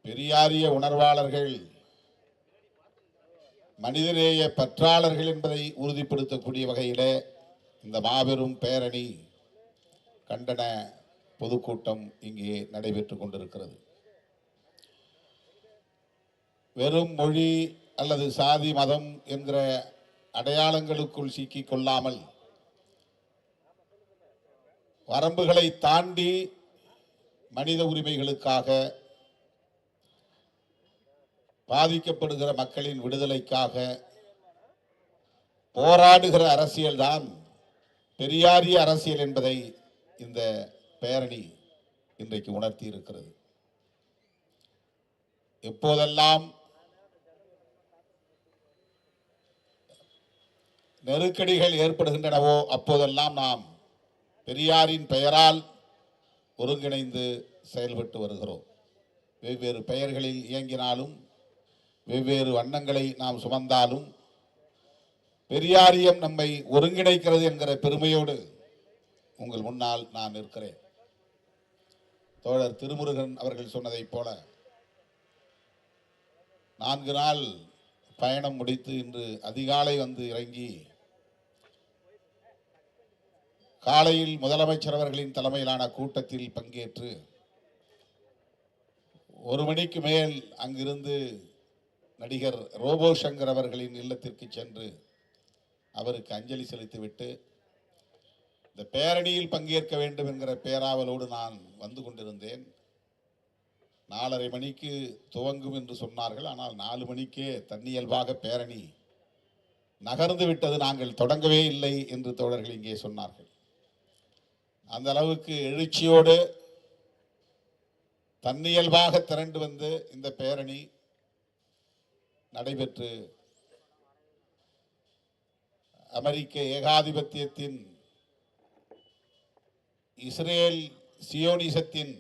பெரியாரிய உணர்வாளர்கள், மனிதநேய பற்றாளர்கள் என்பதை உறுதிப்படுத்தக்கூடிய வகையிலே இந்த மாபெரும் பேரணி கண்டன பொதுக்கூட்டம் இங்கே நடைபெற்றுக் கொண்டிருக்கிறது. வெறும் மொழி அல்லது சாதி மதம் என்கிற அடையாளங்களுக்குள் சிக்கிக் கொள்ளாமல் வரம்புகளை தாண்டி மனித உரிமைகளுக்காக, பாதிக்கப்படுகிற மக்களின் விடுதலைக்காக போராடுகிற அரசியல்தான் பெரியாரிய அரசியல் என்பதை இந்த பேரணி இன்றைக்கு உணர்த்தி இருக்கிறது. எப்போதெல்லாம் நெருக்கடிகள் ஏற்படுகின்றனவோ அப்போதெல்லாம் நாம் பெரியாரின் பெயரால் ஒருங்கிணைந்து செயல்பட்டு வருகிறோம். வெவ்வேறு பெயர்களில் இயங்கினாலும், வெவ்வேறு வண்ணங்களை நாம் சுமந்தாலும் பெரியாரியம் நம்மை ஒருங்கிணைக்கிறது என்கிற பெருமையோடு உங்கள் முன்னால் நான் நிற்கிறேன். தோழர் திருமுருகன் அவர்கள் சொன்னதைப் போல 4 நாள் பயணம் முடித்து இன்று அதிகாலை வந்து இறங்கி காலையில் முதலமைச்சர் அவர்களின் தலைமையிலான கூட்டத்தில் பங்கேற்று 1 மணிக்கு மேல் அங்கிருந்து நடிகர் ரோபோ சங்கர் அவர்களின் இல்லத்திற்கு சென்று அவருக்கு அஞ்சலி செலுத்திவிட்டு இந்த பேரணியில் பங்கேற்க வேண்டும் என்கிற பேராவலோடு நான் வந்து கொண்டிருந்தேன். 4:30 மணிக்கு துவங்கும் என்று சொன்னார்கள். ஆனால் 4 மணிக்கே தன்னியல்பாக பேரணி நகர்ந்து விட்டது, நாங்கள் தொடங்கவே இல்லை என்று தோழர்கள் இங்கே சொன்னார்கள். அந்த அளவுக்கு எழுச்சியோடு தன்னியல்பாக திரண்டு வந்து இந்த பேரணி நடைபெற்று அமெரிக்க ஏகாதிபத்தியத்தின், இஸ்ரேல் சியோனிசத்தின்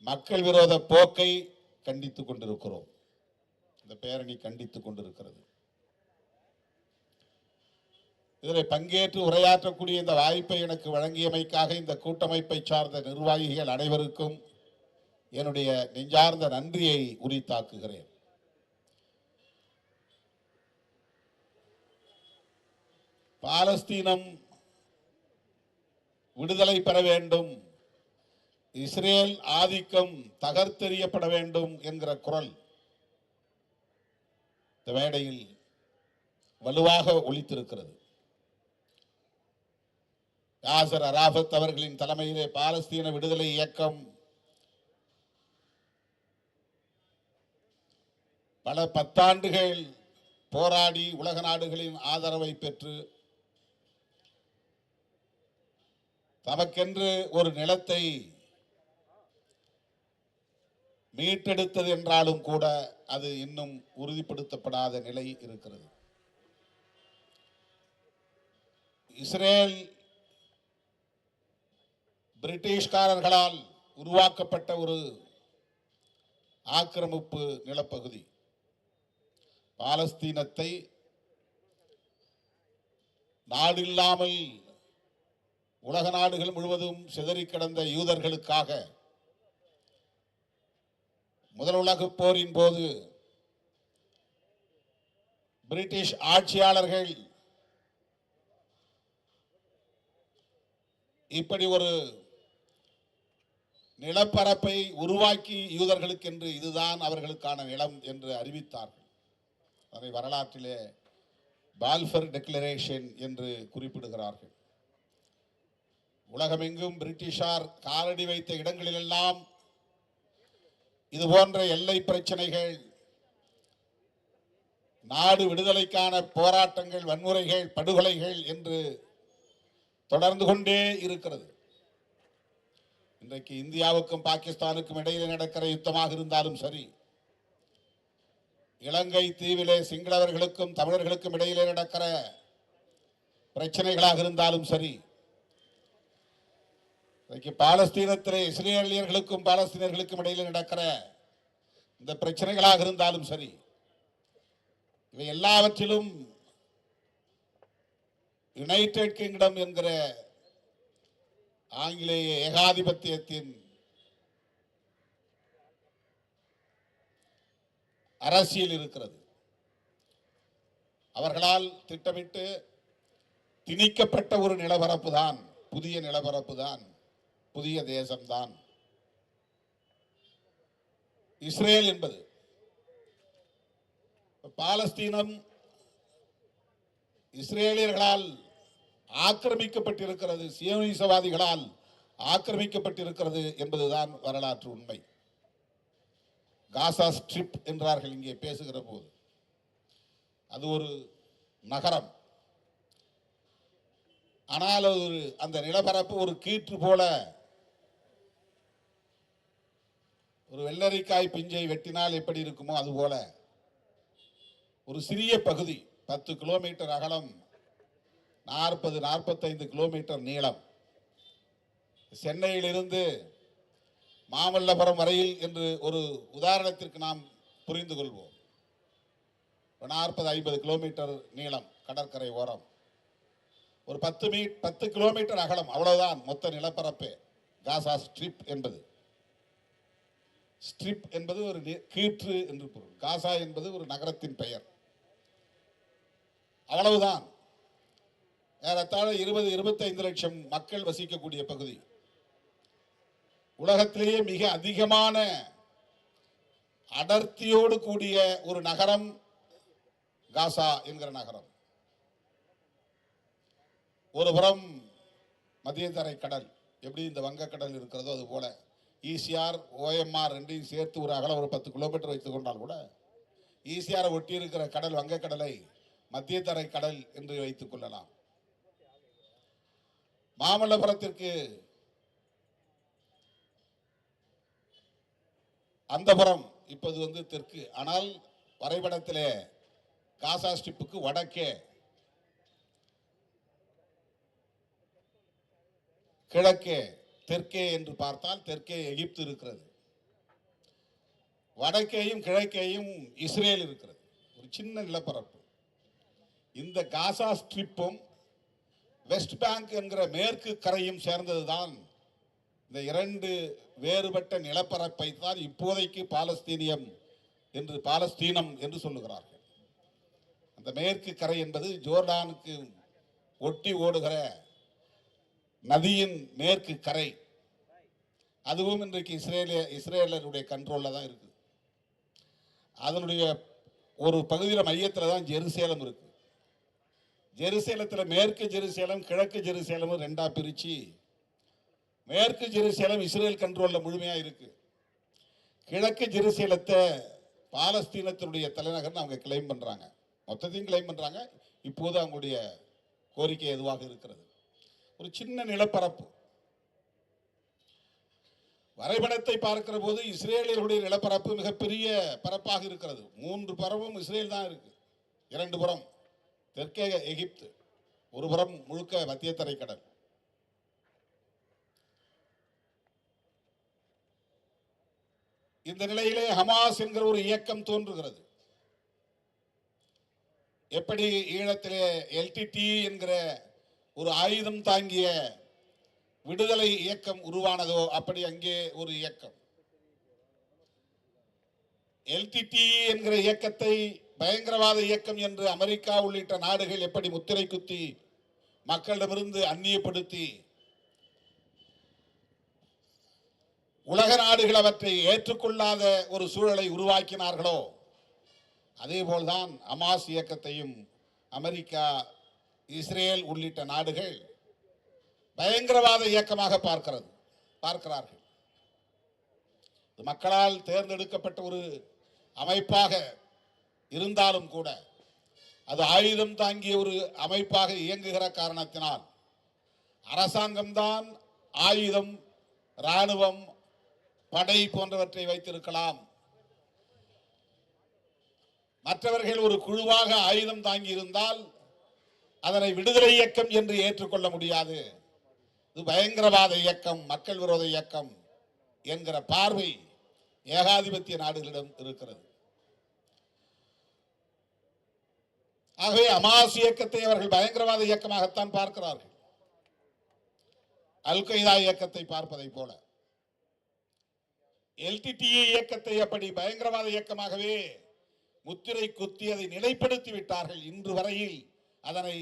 மக்கள் விரோத போக்கை கண்டித்துக் கொண்டிருக்கிறோம். இந்த பேரணி கண்டித்துக் கொண்டிருக்கிறது. இதில் பங்கேற்று உரையாற்றக்கூடிய இந்த வாய்ப்பை எனக்கு வழங்கியமைக்காக இந்த கூட்டமைப்பை சார்ந்த நிர்வாகிகள் அனைவருக்கும் என்னுடைய நெஞ்சார்ந்த நன்றியை உரித்தாக்குகிறேன். பாலஸ்தீனம் விடுதலை பெற வேண்டும், இஸ்ரேல் ஆதிக்கம் தகர்த்தெறியப்பட வேண்டும் என்கிற குரல் இந்த மேடையில் வலுவாக ஒலித்திருக்கிறது. யாசர் அரஃபத் அவர்களின் தலைமையிலே பாலஸ்தீன விடுதலை இயக்கம் பல 10 ஆண்டுகள் போராடி உலக நாடுகளின் ஆதரவை பெற்று தமக்கென்று ஒரு நிலத்தை மீட்டெடுத்தது என்றாலும் கூட அது இன்னும் உறுதிப்படுத்தப்படாத நிலை இருக்கிறது. இஸ்ரேல் பிரிட்டிஷ்காரர்களால் உருவாக்கப்பட்ட ஒரு ஆக்கிரமிப்பு நிலப்பகுதி. பாலஸ்தீனத்தை நாடில்லாமல் உலக நாடுகள் முழுவதும் சிதறி கிடந்த யூதர்களுக்காக முதல் உலகப் போரின் போது பிரிட்டிஷ் ஆட்சியாளர்கள் இப்படி ஒரு நிலப்பரப்பை உருவாக்கி யூதர்களுக்கு என்று இதுதான் அவர்களுக்கான நிலம் என்று அறிவித்தார்கள். அதை வரலாற்றிலே பால்ஃபர் டிக்ளரேஷன் என்று குறிப்பிடுகிறார்கள். உலகமெங்கும் பிரிட்டிஷார் காலடி வைத்த இடங்களிலெல்லாம் இது போன்ற எல்லை பிரச்சனைகள், நாடு விடுதலைக்கான போராட்டங்கள், வன்முறைகள், படுகொலைகள் என்று தொடர்ந்து கொண்டே இருக்கிறது. இன்றைக்கு இந்தியாவுக்கும் பாகிஸ்தானுக்கும் இடையிலே நடக்கிற யுத்தமாக இருந்தாலும் சரி, இலங்கை தீவிலே சிங்களவர்களுக்கும் தமிழர்களுக்கும் இடையிலே நடக்கிற பிரச்சனைகளாக இருந்தாலும் சரி, இன்றைக்கு பாலஸ்தீனத்திலே இஸ்ரேலியர்களுக்கும் பாலஸ்தீனர்களுக்கும் இடையிலே நடக்கிற இந்த பிரச்சனைகளாக இருந்தாலும் சரி, இவை எல்லாவற்றிலும் யுனைடெட் கிங்டம் என்கிற ஆங்கிலேய ஏகாதிபத்தியத்தின் அரசியல் இருக்கிறது. அவர்களால் திட்டமிட்டு திணிக்கப்பட்ட ஒரு நிலப்பரப்பு தான், புதிய நிலப்பரப்பு தான், புதிய தேசம்தான் இஸ்ரேல் என்பது. பாலஸ்தீனம் இஸ்ரேலியர்களால் ஆக்கிரமிக்கப்பட்டிருக்கிறது, சியோனிசவாதிகளால் ஆக்கிரமிக்கப்பட்டிருக்கிறது என்பதுதான் வரலாற்று உண்மை. காசா ஸ்ட்ரிப் என்றார்கள் இங்கே பேசுகிற போது. அது ஒரு நகரம். ஆனால் அந்த நிலப்பரப்பு ஒரு கீற்று போல, ஒரு வெள்ளரிக்காய் பிஞ்சை வெட்டினால் எப்படி இருக்குமோ அதுபோல ஒரு சிறிய பகுதி, 10 கிலோமீட்டர் அகலம், 40-45 கிலோமீட்டர் நீளம். சென்னையிலிருந்து மாமல்லபுரம் வரையில் என்று ஒரு உதாரணத்திற்கு நாம் புரிந்து கொள்வோம். 40-50 கிலோமீட்டர் நீளம் கடற்கரை ஓரம், ஒரு 10 கிலோமீட்டர் அகலம், அவ்வளவுதான் மொத்த நிலப்பரப்பு. காசா ஸ்ட்ரிப் என்பது, ஸ்ட்ரிப் என்பது ஒரு கீற்று என்று பொருள். காசா என்பது ஒரு நகரத்தின் பெயர். அவ்வளவுதான். ஏறத்தாழ 20-25 லட்சம் மக்கள் வசிக்கக்கூடிய பகுதி. உலகத்திலேயே மிக அதிகமான அடர்த்தியோடு கூடிய ஒரு நகரம் காசா என்கிற நகரம். ஒரு புறம் மத்திய தரை கடல், எப்படி இந்த வங்கக்கடல் இருக்கிறதோ அது போல ஈசிஆர், OMR ரெண்டையும் சேர்த்து ஒரு அகலம் ஒரு 10 கிலோமீட்டர் வைத்துக் கொண்டால் கூட ஈசிஆரை ஒட்டி இருக்கிற கடல் வங்கக்கடலை மத்திய தரை கடல் என்று வைத்துக் கொள்ளலாம். மாமல்லபுரத்திற்கு அந்த புறம் இப்போது தெற்கு. ஆனால் வரைபடத்திலே காசா ஸ்ட்ரிப்புக்கு வடக்கே, கிழக்கே, தெற்கே என்று பார்த்தால் தெற்கே எகிப்து இருக்கிறது, வடக்கேயும் கிழக்கேயும் இஸ்ரேல் இருக்கிறது. ஒரு சின்ன நிலப்பரப்பு. இந்த காசா ஸ்ட்ரிப்பும் வெஸ்ட் பேங்க் என்கிற மேற்கு கரையும் சேர்ந்ததுதான் இந்த இரண்டு வேறுபட்ட நிலப்பரப்பை தான் இப்போதைக்கு பாலஸ்தீனம் என்று சொல்லுகிறார்கள். அந்த மேற்கு கரை என்பது ஜோர்டானுக்கு ஒட்டி ஓடுகிற நதியின் மேற்கு கரை. அதுவும் இன்றைக்கு இஸ்ரேலருடைய கண்ட்ரோல்ல தான் இருக்கு. அதனுடைய ஒரு பகுதியில் மையத்தில் தான் ஜெருசலேம் இருக்கு. ஜெருசலேத்தில் மேற்கு ஜெருசலேம், கிழக்கு ஜெருசலேம் ரெண்டா பிரிச்சு, மேற்கு ஜெருசலேம் இஸ்ரேல் கண்ட்ரோல்ல முழுமையா இருக்கு. கிழக்கு ஜெருசலேத்தை பாலஸ்தீனத்தினுடைய தலைநகர் அவங்க கிளைம் பண்றாங்க, மொத்தத்தையும் கிளைம் பண்றாங்க. இப்போது அவங்களுடைய கோரிக்கை எதுவாக இருக்கிறது? ஒரு சின்ன நிலப்பரப்பு. வரைபடத்தை பார்க்கிற போது இஸ்ரேலியர்களுடைய நிலப்பரப்பு மிகப்பெரிய பரப்பாக இருக்கிறது. 3 புறமும் இஸ்ரேல் தான் இருக்கு. 2 புறம் தெற்கே எகிப்து, ஒரு புறம் முழுக்க மத்திய தரைக்கடல். இந்த நிலையிலே ஹமாஸ் என்கிற ஒரு இயக்கம் தோன்றுகிறது. எப்படி ஈழத்திலே LTT என்கிற ஒரு ஆயுதம் தாங்கிய விடுதலை இயக்கம் உருவானதோ அப்படி அங்கே ஒரு இயக்கம். LTT என்கிற இயக்கத்தை பயங்கரவாத இயக்கம் என்று அமெரிக்கா உள்ளிட்ட நாடுகள் எப்படி முத்திரை குத்தி மக்களிடமிருந்து அந்நியப்படுத்தி உலக நாடுகள் அவற்றை ஏற்றுக்கொள்ளாத ஒரு சூழலை உருவாக்கினார்களோ அதே போல்தான் ஹமாஸ் இயக்கத்தையும் அமெரிக்கா, இஸ்ரேல் உள்ளிட்ட நாடுகள் பயங்கரவாத இயக்கமாக பார்க்கிறார்கள். மக்களால் தேர்ந்தெடுக்கப்பட்ட ஒரு அமைப்பாக இருந்தாலும் கூட அது ஆயுதம் தாங்கிய ஒரு அமைப்பாக இயங்குகிற காரணத்தினால் அரசாங்கம்தான் ஆயுதம், இராணுவம், படை போன்றவற்றை வைத்திருக்கலாம். மற்றவர்கள் ஒரு குழுவாக ஆயுதம் தாங்கி இருந்தால் அதனை விடுதலை இயக்கம் என்று ஏற்றுக்கொள்ள முடியாது. இது பயங்கரவாத இயக்கம், மக்கள் விரோத இயக்கம் என்கிற பார்வை ஏகாதிபத்திய நாடுகளிடம் இருக்கிறது. ஆகவே ஹமாஸ் இயக்கத்தை அவர்கள் பயங்கரவாத இயக்கமாகத்தான் பார்க்கிறார்கள், அல் கொய்தா இயக்கத்தை பார்ப்பதை போல. LTTE இயக்கத்தை அப்படி பயங்கரவாத இயக்கமாகவே முத்திரை குத்தி அதை நிலைப்படுத்தி விட்டார்கள். இன்று வரையில் அதனை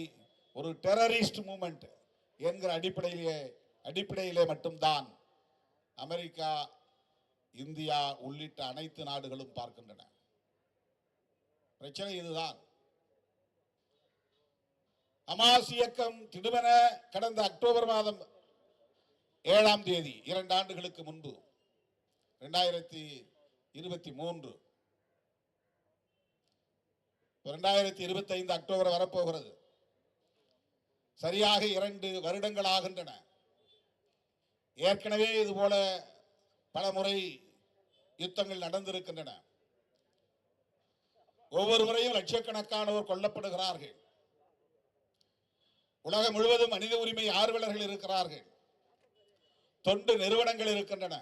ஒரு டெரரிஸ்ட் மூவ்மெண்ட் என்கிற அடிப்படையிலே மட்டும்தான் அமெரிக்கா, இந்தியா உள்ளிட்ட அனைத்து நாடுகளும் பார்க்கின்றன. பிரச்சனை இதுதான். ஹமாஸ் இயக்கம் திடுமென கடந்த அக்டோபர் மாதம் 7ஆம் தேதி 2 ஆண்டுகளுக்கு முன்பு 2023 2025 அக்டோபர் வரப்போகிறது. சரியாக 2 வருடங்கள் ஆகின்றன. ஏற்கனவே இதுபோல பல முறை யுத்தங்கள் நடந்திருக்கின்றன. ஒவ்வொரு முறையும் லட்சக்கணக்கானோர் கொல்லப்படுகிறார்கள். உலகம் முழுவதும் மனித உரிமை ஆர்வலர்கள் இருக்கிறார்கள். தொண்டு நிறுவனங்கள் இருக்கின்றன.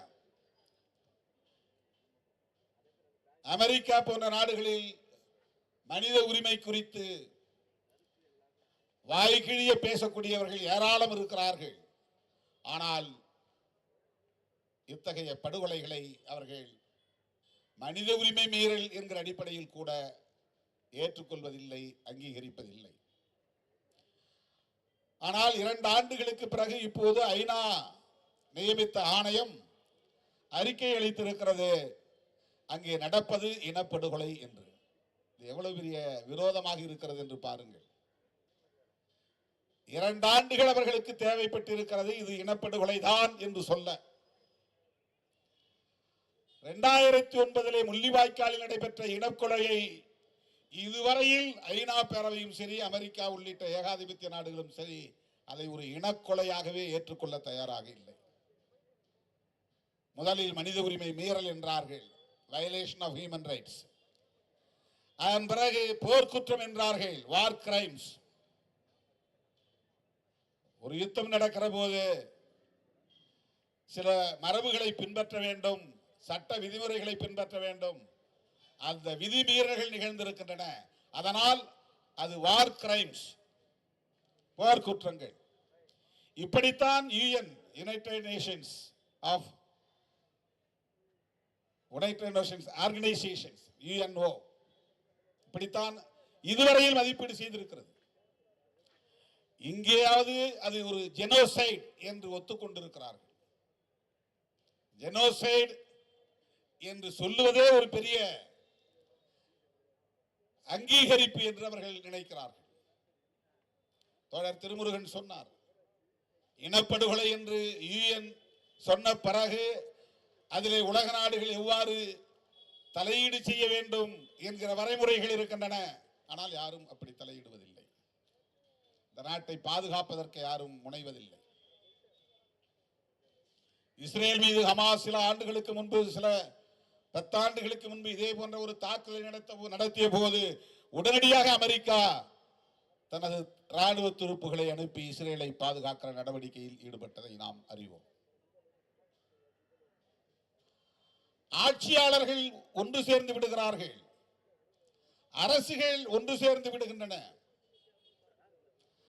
அமெரிக்கா போன்ற நாடுகளில் மனித உரிமை குறித்து வாய்க்கிழிய பேசக்கூடியவர்கள் ஏராளம் இருக்கிறார்கள். ஆனால் இத்தகைய படுகொலைகளை அவர்கள் மனித உரிமை மீறல் என்கிற அடிப்படையில் கூட ஏற்றுக்கொள்வதில்லை, அங்கீகரிப்பதில்லை. ஆனால் 2 ஆண்டுகளுக்கு பிறகு இப்போது ஐநா நியமித்த ஆணையம் அறிக்கை அளித்திருக்கிறது, அங்கே நடப்பது இனப்படுகொலை என்று. இது எவ்வளவு பெரிய விரோதமாக இருக்கிறது என்று பாருங்கள். 2 ஆண்டுகள் அவர்களுக்கு தேவைப்பட்டிருக்கிறது இது இனப்படுகொலை தான் என்று சொல்ல. 2009 முள்ளிவாய்க்காலில் நடைபெற்ற இனக்கொலையை இதுவரையில் ஐநா பேரவையும் சரி, அமெரிக்கா உள்ளிட்ட ஏகாதிபத்திய நாடுகளும் சரி, அதை ஒரு இனக்கொலையாகவே ஏற்றுக்கொள்ள தயாராக இல்லை. முதலில் மனித உரிமை மீறல் என்றார்கள், வயலேஷன் ஆஃப் ஹியூமன் ரைட்ஸ். அதன் பிறகு போர்க்குற்றம் என்றார்கள், வார் கிரைம்ஸ். ஒரு யுத்தம் நடக்கிற போது சில மரபுகளை பின்பற்ற வேண்டும், சட்ட விதிமுறைகளை பின்பற்ற வேண்டும். அந்த விதிமீறல்கள் நிகழ்ந்திருக்கின்றன. அதனால் அது வார் கிரைம்ஸ், போர் குற்றங்கள். இப்படித்தான் யுனைடெட் நேஷன்ஸ் ஆர்கனைசேஷன்ஸ், UNO இப்படித்தான் இதுவரையில் மதிப்பீடு செய்திருக்கிறது. இங்கேயாவது அது ஒரு ஜெனோசைட் என்று ஒத்துக்கொண்டிருக்கிறார்கள். ஜெனோசைட் என்று சொல்லுவதே ஒரு பெரிய அங்கீகரிப்பு என்று அவர்கள் நினைக்கிறார்கள். தோழர் திருமுருகன் சொன்னார், இனப்படுகொலை என்று UN சொன்ன பிறகு அதிலே உலக நாடுகள் எவ்வாறு தலையீடு செய்ய வேண்டும் என்கிற வரைமுறைகள் இருக்கின்றன. ஆனால் யாரும் அப்படி தலையிடுவதில்லை. இந்த நாட்டை பாதுகாப்பதற்கு யாரும் முனைவதில்லை. இஸ்ரேல் மீது ஹமாஸ் சில ஆண்டுகளுக்கு முன்பு, சில 10 ஆண்டுகளுக்கு முன்பு இதே போன்ற ஒரு தாக்குதலை நடத்திய போது உடனடியாக அமெரிக்கா தனது ராணுவ துருப்புகளை அனுப்பி இஸ்ரேலை பாதுகாக்கிற நடவடிக்கையில் ஈடுபட்டதை நாம் அறிவோம். ஆட்சியாளர்கள் ஒன்று சேர்ந்து விடுகிறார்கள், அரசுகள் ஒன்று சேர்ந்து விடுகின்றன.